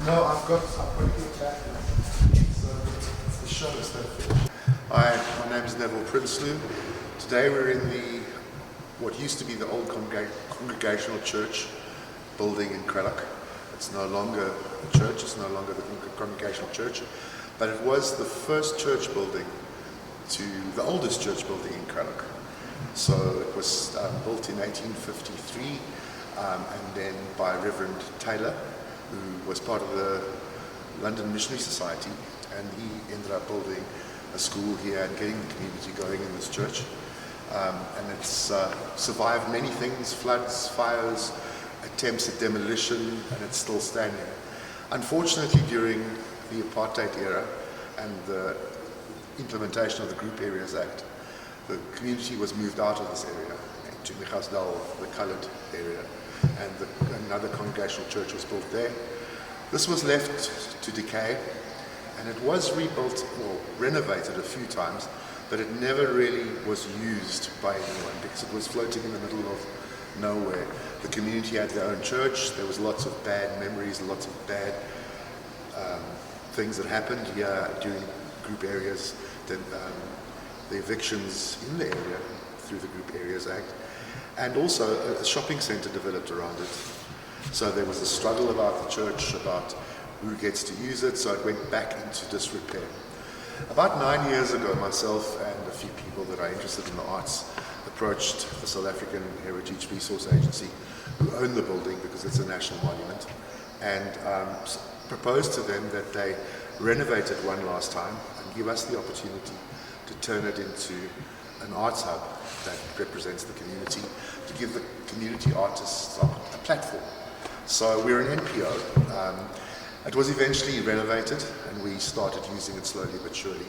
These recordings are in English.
No, I've got to get back. So the show is still finished. Hi, my name is Neville Prinsloo. Today we're in what used to be the old Congregational church building in Cradock. It's no longer a church, it's no longer the Congregational church, but it was the first church building the oldest church building in Cradock. So it was built in 1853 and then by Reverend Taylor, who was part of the London Missionary Society, and he ended up building a school here and getting the community going in this church. And it's survived many things, floods, fires, attempts at demolition, and it's still standing. Unfortunately, during the apartheid era and the implementation of the Group Areas Act, the community was moved out of this area to Nxuba, the coloured area, and another Congregational church was built there. This was left to decay, and it was rebuilt or renovated a few times, but it never really was used by anyone because it was floating in the middle of nowhere. The community had their own church. There was lots of bad memories, lots of bad things that happened here during Group Areas, the evictions in the area through the Group Areas Act, and also a shopping centre developed around it. So there was a struggle about the church, about who gets to use it, so it went back into disrepair. About 9 years ago, myself and a few people that are interested in the arts approached the South African Heritage Resource Agency, who own the building because it's a national monument, and proposed to them that they renovate it one last time and give us the opportunity to turn it into an arts hub that represents the community, to give the community artists a platform. So we're an NPO. It was eventually renovated and we started using it slowly but surely.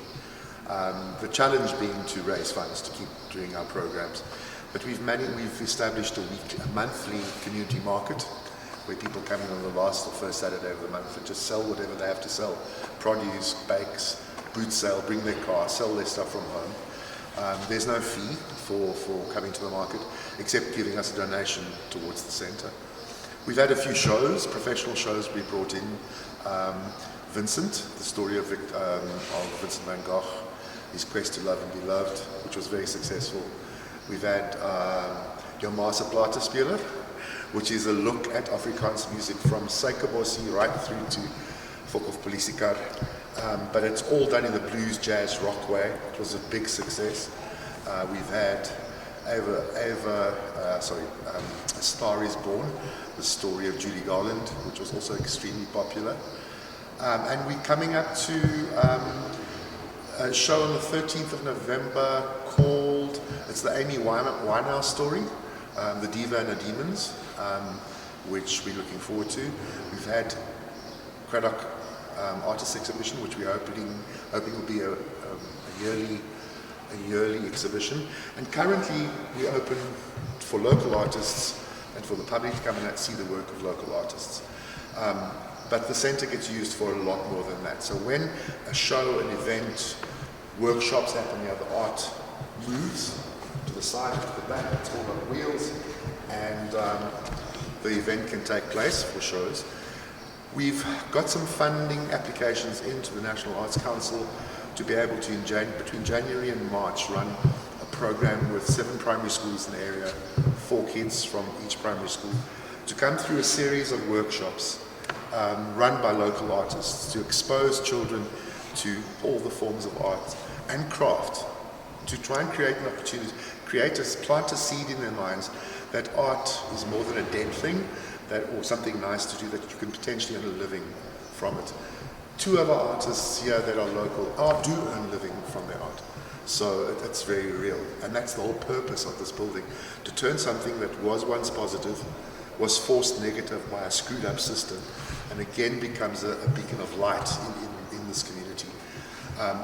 The challenge being to raise funds to keep doing our programs. But we've established a monthly community market where people come in on the last or first Saturday of the month and just sell whatever they have to sell. Produce, bakes, boot sale, bring their car, sell their stuff from home. There's no fee for coming to the market except giving us a donation towards the centre. We've had a few shows, professional shows we brought in. Vincent, the story of Vincent van Gogh, his quest to love and be loved, which was very successful. We've had Yomasa Platespieler, which is a look at Afrikaans music from Suikerbossie right through to Fokhof Polisiecar. But it's all done in the blues, jazz, rock way. It was a big success. We've had A Star is Born, the story of Judy Garland, which was also extremely popular. And we're coming up to a show on the 13th of November called, it's the Amy Winehouse story, The Diva and the Demons, which we're looking forward to. We've had Cradock Artist Exhibition, which we're hoping will be a yearly exhibition. And currently we're open for local artists and for the public to come and see the work of local artists. But the centre gets used for a lot more than that. So when a show, an event, workshops happen here, the art moves to the side, to the back, it's all on wheels, and the event can take place for shows. We've got some funding applications into the National Arts Council to be able to, between January and March, run a program with 7 primary schools in the area, 4 kids from each primary school, to come through a series of workshops run by local artists to expose children to all the forms of art and craft, to try and create an opportunity, plant a seed in their minds that art is more than a dead thing, or something nice to do, that you can potentially earn a living from it. 2 of our artists here that are local do earn a living from their art. So it's very real. And that's the whole purpose of this building, to turn something that was once positive, was forced negative by a screwed up system, and again becomes a beacon of light in this community.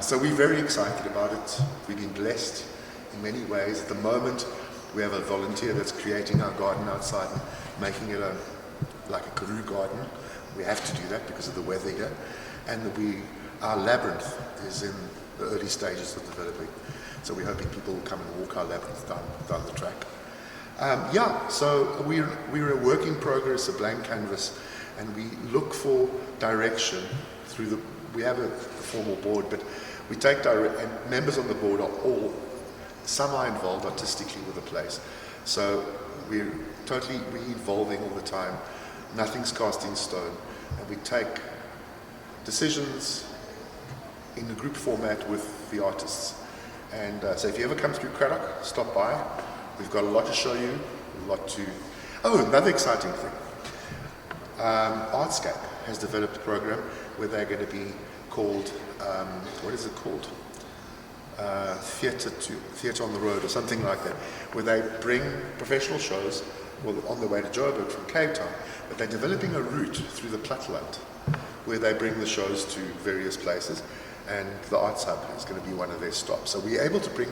So we're very excited about it. We've been blessed in many ways. At the moment, we have a volunteer that's creating our garden outside and making it like a Karoo garden. We have to do that because of the weather here. And our labyrinth is in the early stages of developing. So we're hoping people will come and walk our labyrinth down the track. So we're a work in progress, a blank canvas, and we look for direction through the, we have a formal board, but we take and members on the board are all, some are involved artistically with the place. So we're evolving all the time. Nothing's cast in stone. And we take decisions in the group format with the artists. And so if you ever come through Cradock, stop by. We've got a lot to show you, a lot to... Oh, another exciting thing. Artscape has developed a program where they're going to be called, what is it called? Theatre on the Road or something like that, where they bring professional shows on the way to Joburg from Cape Town, but they're developing a route through the Platteland where they bring the shows to various places, and the Arts Hub is going to be one of their stops. So we're able to bring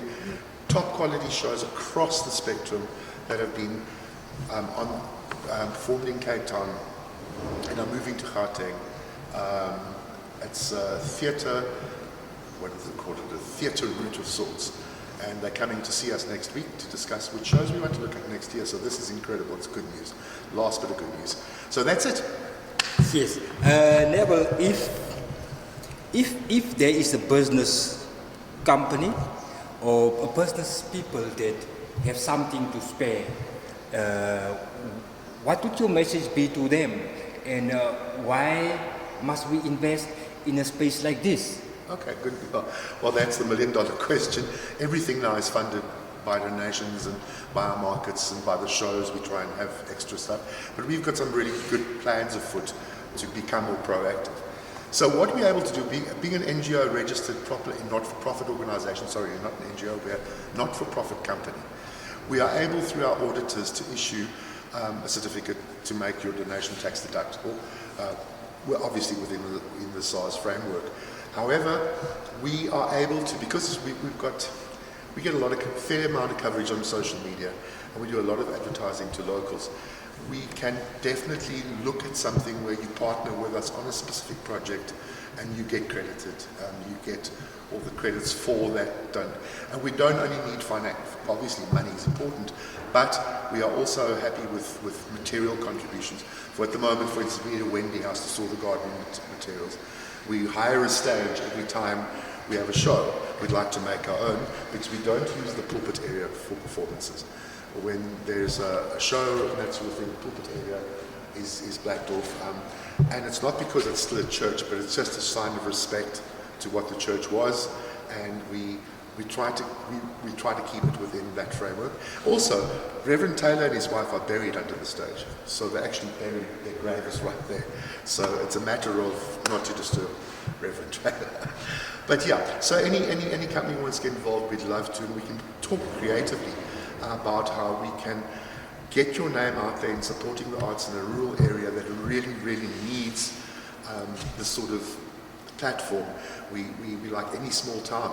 top quality shows across the spectrum that have been performed in Cape Town and are moving to Gauteng. It's theatre, what is it called? A theatre route of sorts. And they're coming to see us next week to discuss which shows we want to look at next year. So this is incredible. It's good news. Last bit of good news. So that's it. Yes. Neville, if there is a business company or a business people that have something to spare, what would your message be to them? And why must we invest in a space like this? Okay, good. Well, that's the million-dollar question. Everything now is funded by donations and by our markets and by the shows. We try and have extra stuff. But we've got some really good plans afoot to become more proactive. So what we're able to do, being an NGO registered properly, not-for-profit organization, sorry, not an NGO, we're a not-for-profit company. We are able, through our auditors, to issue a certificate to make your donation tax deductible. We're obviously within the SARS framework. However, we are able to, because we get a fair amount of coverage on social media, and we do a lot of advertising to locals. We can definitely look at something where you partner with us on a specific project, and you get credited. You get all the credits for that done. And we don't only need obviously money is important, but we are also happy with material contributions. For at the moment, for instance, we need a Wendy house to store the garden materials. We hire a stage every time we have a show. We'd like to make our own because we don't use the pulpit area for performances. When there's a show and that sort of thing, the pulpit area is blacked off. And it's not because it's still a church, but it's just a sign of respect to what the church was, and we try to keep it within that framework. Also, Reverend Taylor and his wife are buried under the stage, so they're actually buried, their grave is right there. So it's a matter of not to disturb Reverend Taylor. But yeah, so any company wants to get involved, we'd love to, and we can talk creatively about how we can get your name out there in supporting the arts in a rural area that really, really needs this sort of platform. We like any small town.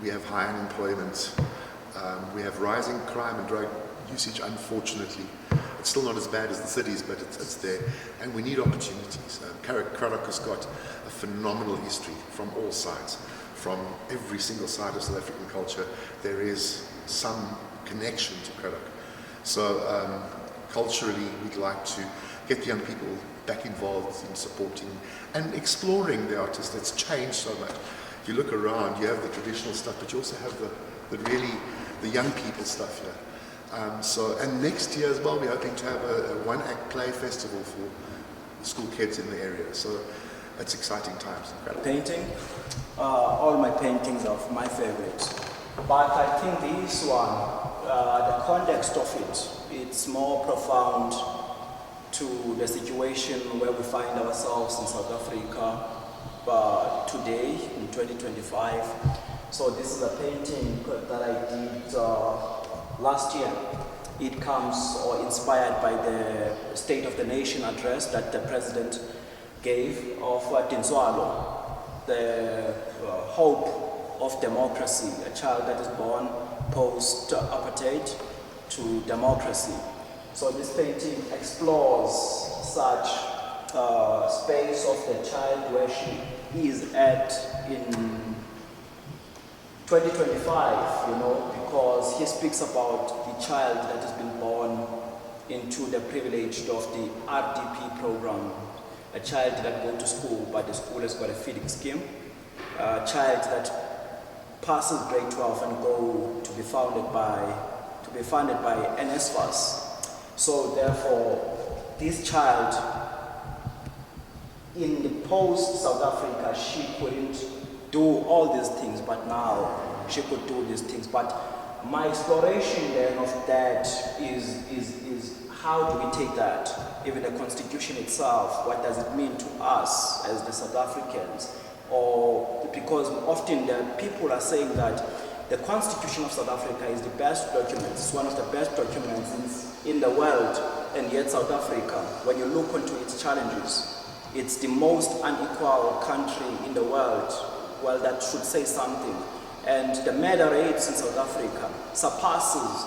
We have high unemployment. We have rising crime and drug usage, unfortunately. It's still not as bad as the cities, but it's there. And we need opportunities. Cradock has got a phenomenal history from all sides. From every single side of South African culture, there is some connection to Cradock. So culturally, we'd like to get young people back involved in supporting and exploring the artists. That's changed so much. If you look around, you have the traditional stuff, but you also have the young people stuff here. And next year as well, we're hoping to have a one-act play festival for school kids in the area. So it's exciting times. Incredible. Painting, all my paintings are my favorites. But I think this one, the context of it's more profound to the situation where we find ourselves in South Africa today in 2025. So this is a painting that I did last year. It comes inspired by the State of the Nation address that the President gave of Nxuba, the hope of democracy, a child that is born post-apartheid to democracy. So this painting explores such space of the child where he is at in 2025, because he speaks about the child that has been born into the privileged of the RDP program, a child that go to school, but the school has got a feeding scheme, a child that passes grade 12 and go to be funded by NSFAS. So therefore, this child in the post South Africa, she couldn't do all these things, but now she could do these things. But my exploration then of that is how do we take that? Even the constitution itself, what does it mean to us as the South Africans? Or because often the people are saying that the Constitution of South Africa is the best document, it's one of the best documents in the world, and yet South Africa, when you look into its challenges, it's the most unequal country in the world. Well, that should say something. And the murder rates in South Africa surpasses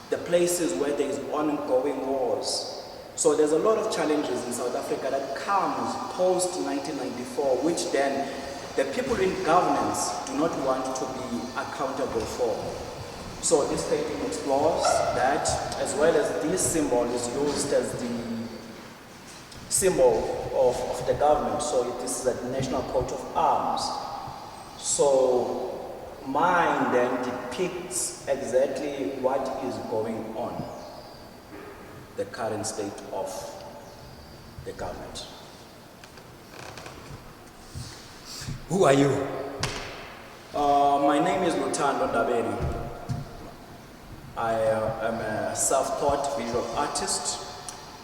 the places where there is ongoing wars. So there's a lot of challenges in South Africa that comes post 1994, which then the people in governance do not want to be accountable for. So this painting explores that, as well as this symbol is used as the symbol of the government. So this is a national coat of arms. So mine then depicts exactly what is going on, the current state of the government. Who are you? My name is Lutando Daberi. I am a self-taught visual artist.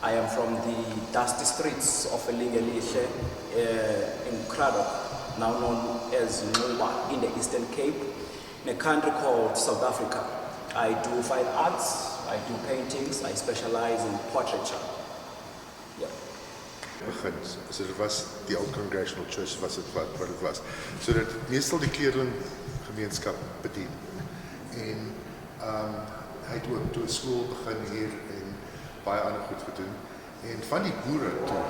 I am from the dusty streets of Elingelishe in Cradock, now known as Nxuba in the Eastern Cape, in a country called South Africa. I do fine arts, I do paintings, I specialize in portraiture. Yeah. Begin. So dit was die ou Congregational Church was dit wat dit was. So dit meestal die kleerlinggemeenskap bedien. En hy het ook toe 'n skool begin hier en baie ander goed gedoen. En van die boere toe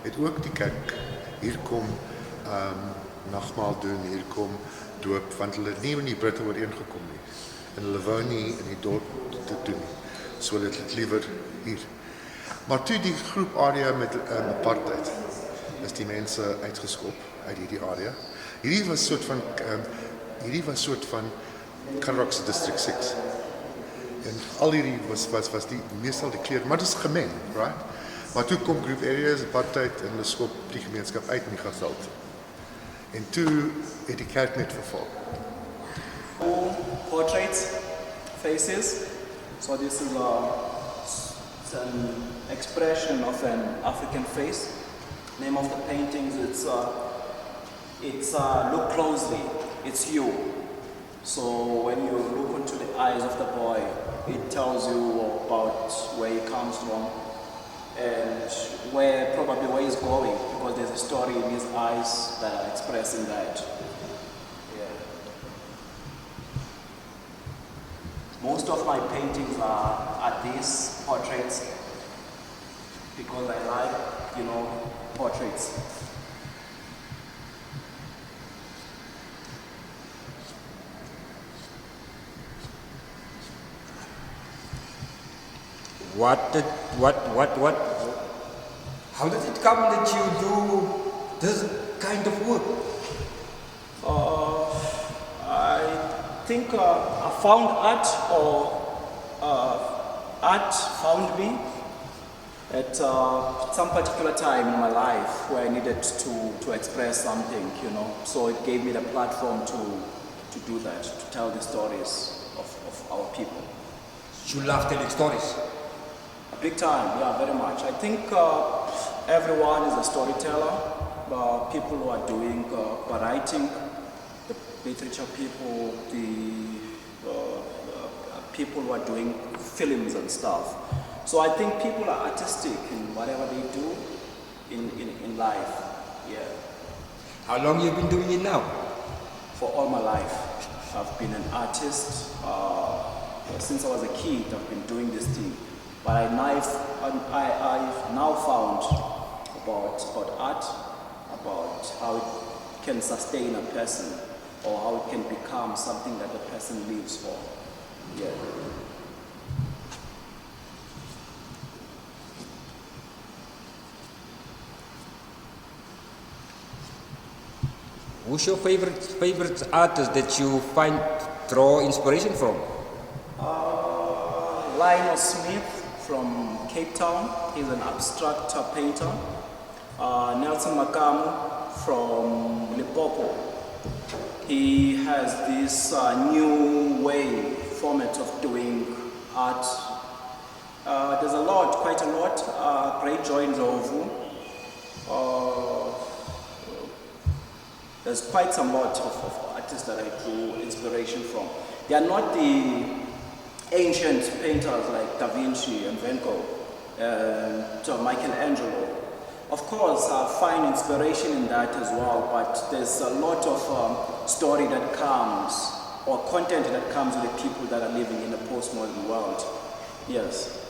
het ook die kerk hier kom nagmaal doen, hier kom doop, want hulle het nie met die Britte ooreengekom nie. En hulle wou nie in die dorp te doen nie. So hulle het liewer hier. Maar toe die groep area met apartheid, is die mense uitgeskop uit hierdie area. Hierdie was soort van Cradock se District 6. En al hierdie was die meestal die kleur, maar dit is gemeng, right? Maar toe kom groep areas, apartheid, en hulle skop die gemeenskap uit in die geveld. En toe het die kerk net verval. Portraits, faces. So this is an expression of an African face. Name of the paintings, it's look closely, it's you. So when you look into the eyes of the boy, it tells you about where he comes from and probably where he's going, because there's a story in his eyes that are expressing that. Yeah. Most of my paintings are these portraits because I like, portraits. How did it come that you do this kind of work? I think I found art, or art found me at some particular time in my life where I needed to express something, So it gave me the platform to do that, to tell the stories of our people. You love telling stories. Big time, yeah, very much. I think everyone is a storyteller. People who are doing writing, the literature people, the people who are doing films and stuff. So I think people are artistic in whatever they do in life. Yeah. How long you been doing it now? For all my life, I've been an artist. Since I was a kid, I've been doing this thing. But I've now found about art, about how it can sustain a person, or how it can become something that a person lives for. Yeah. Who's your favorite artist that you draw inspiration from? Lionel Smith from Cape Town, he's an abstract painter. Nelson Makamu from Limpopo. He has this new way, format of doing art. There's quite a lot. Great Joy in Zovu. There's quite some lot of artists that I drew inspiration from. They are not the ancient painters like Da Vinci and Van Gogh and Michelangelo. Of course, I find inspiration in that as well, but there's a lot of story that comes, or content that comes with the people that are living in the postmodern world. Yes.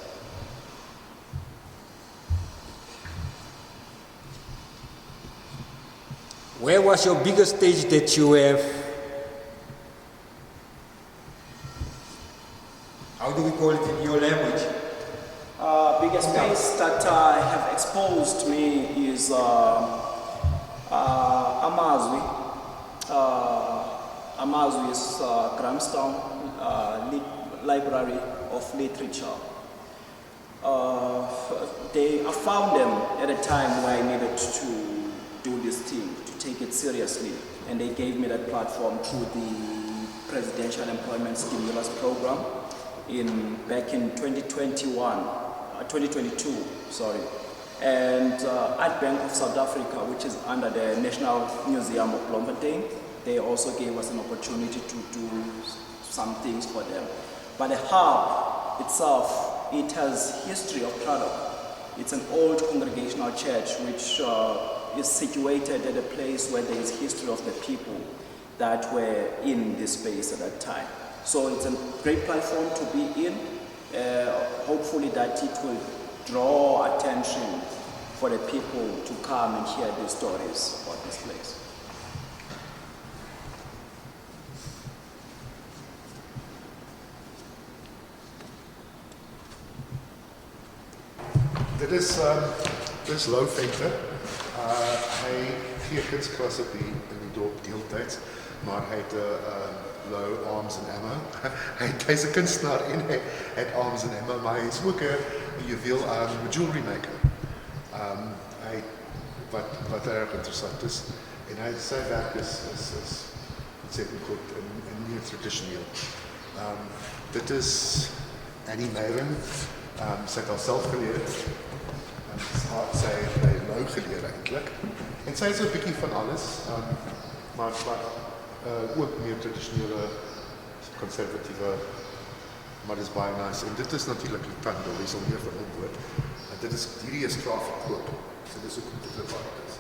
Where was your biggest stage that you have? How do we call it in your language? Biggest space that have exposed me is Amazwi. Amazwi is Grahamstown Library of Literature. I found them at a time where I needed to do this thing, to take it seriously, and they gave me that platform through the Presidential Employment Stimulus Program back in 2022, sorry. And Art Bank of South Africa, which is under the National Museum of Bloemfontein, they also gave us an opportunity to do some things for them. But the hub itself, it has history of Cradock. It's an old Congregational church which is situated at a place where there is history of the people that were in this space at that time. So it's a great platform to be in. Hopefully that it will draw attention for the people to come and hear these stories about this place. Dis Lou Venter. Hy gee kunsklas op in die dorp deeltyds, maar hy het Lou Arms and Ammo. Hy's 'n kunstenaar en hy het Arms and Ammo, maar hy's ook 'n juweel jewelry maker. Wat erg interessant is, en sy werk is ontsettend goed en nie tradisioneel. Dit is Annie Mayron. Sy het haarself geleer. Sy het by Lou geleer eintlik. En sy is 'n bietjie van alles, maar ook meer tradisionele, konservatiewe, maar dis baie nice. En dit is natuurlik Lutando, wie sal meer van hom hoor. Hierdie is klaar verkoop, so dis ook goed te wat is.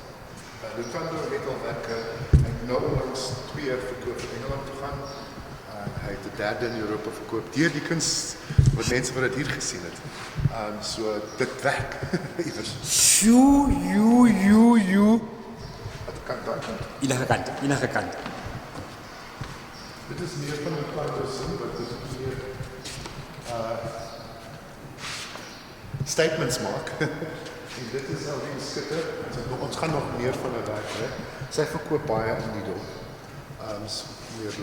Lutando het al werke, hy het nou onlangs 2 verkoop in Engeland toe gaan. Hy het 'n derde in Europa verkoop, deur die kuns, wat mense wat dit hier gesien het. So dit werk, iewers. Wat kan daai kant? Enige kant. Dit is meer van 'n Lutando sin, wat is meer statements maak. En dit is al die skitter. Ons gaan nog meer van 'n werk kry. Sy verkoop baie in die dorp. Meer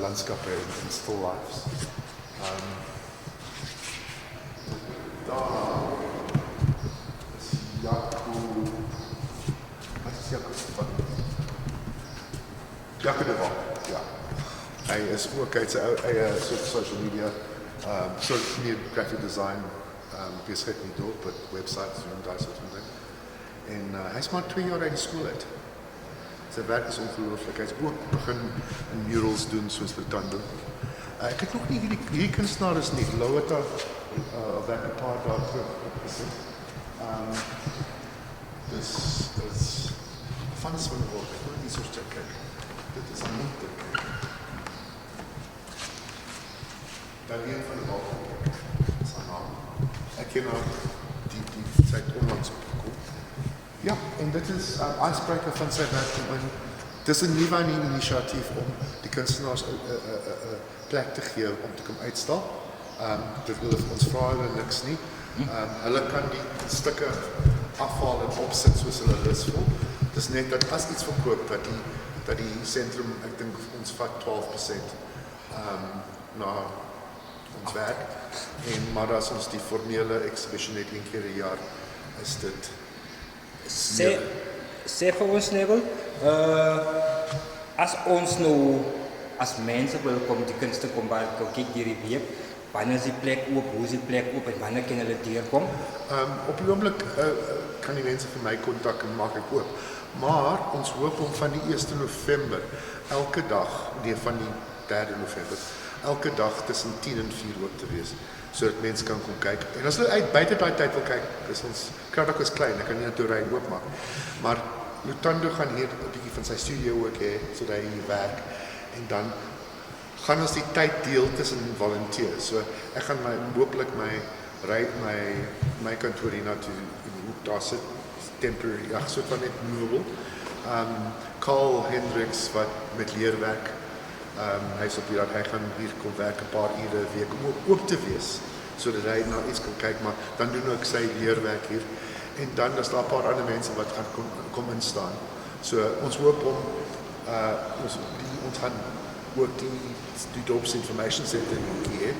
landskappe en still lives. Daar is Jaco. Wat is Jaco se van? Jaco de Waal, ja. Hy is ook uit sy eie social media, so meer graphic design, besigheid in die dorp, websites en daai soort van ding. En hy's maar 2 jaar uit die skool uit. Sy werk is ongelooflik. Hy's ook begin in murals doen soos Lutando. Ek het nog nie hierdie kunstenaar is nie. Lou het werk 'n paar dae terug gesit. Dis van die wêreld. Ek wil nie so sterk kyk. Dit is aanmoedig. Daar een van die wêreld. Dis aan hom. Ek ken nou die tyd onlangs opgekom. Ja, en dit is 'n icebreaker van sy werk. Dis 'n nuwe inisiatief om die kunstenaars 'n plek te gee om te kom uitstal. Dit wil ons vra hulle niks nie. Hulle kan die stukke afhaal en opsit soos hulle lus voel. Dis net dat as iets verkoop dat die dat die sentrum, ek dink ons vat 12% na ons werk, maar as ons die formele exhibition net 1 keer 'n jaar, is dit Sê vir ons, Neville, as ons nou, as mense wil kom die kunste kom by, kyk hierdie week, wanneer is die plek oop, hoe is die plek oop en wanneer kan hulle deurkom? op die oomblik kan die mense vir my kontak en maak ek oop. Maar ons hoop om van die 1 November elke dag, nee van die 3 November, elke dag tussen 10 en 4 oop te wees, sodat mense kan kom kyk. En as hulle uit buite daai tyd wil kyk, is ons Cradock is klein, ek kan nie net ry oopmaak. Maar Lutando gaan hier 'n bietjie van sy studio ook hê, sodat hy hier werk. En dan gaan ons die tyd deel tussen volunteers. So ek gaan hopelik my kantoor hier na toe in die hoek daar sit, temporary, ja, soort van net movable. Carl Hendricks wat met leerwerk, hy's op hierdie, hy gaan hier kom werk 'n paar ure 'n week om oop te wees, sodat hy na iets kan kyk, maar dan doen ek sy leerwerk hier. En dan is daar 'n paar ander mense wat gaan kom instaan. So ons hoop om ons gaan ook die Dops Information Center hier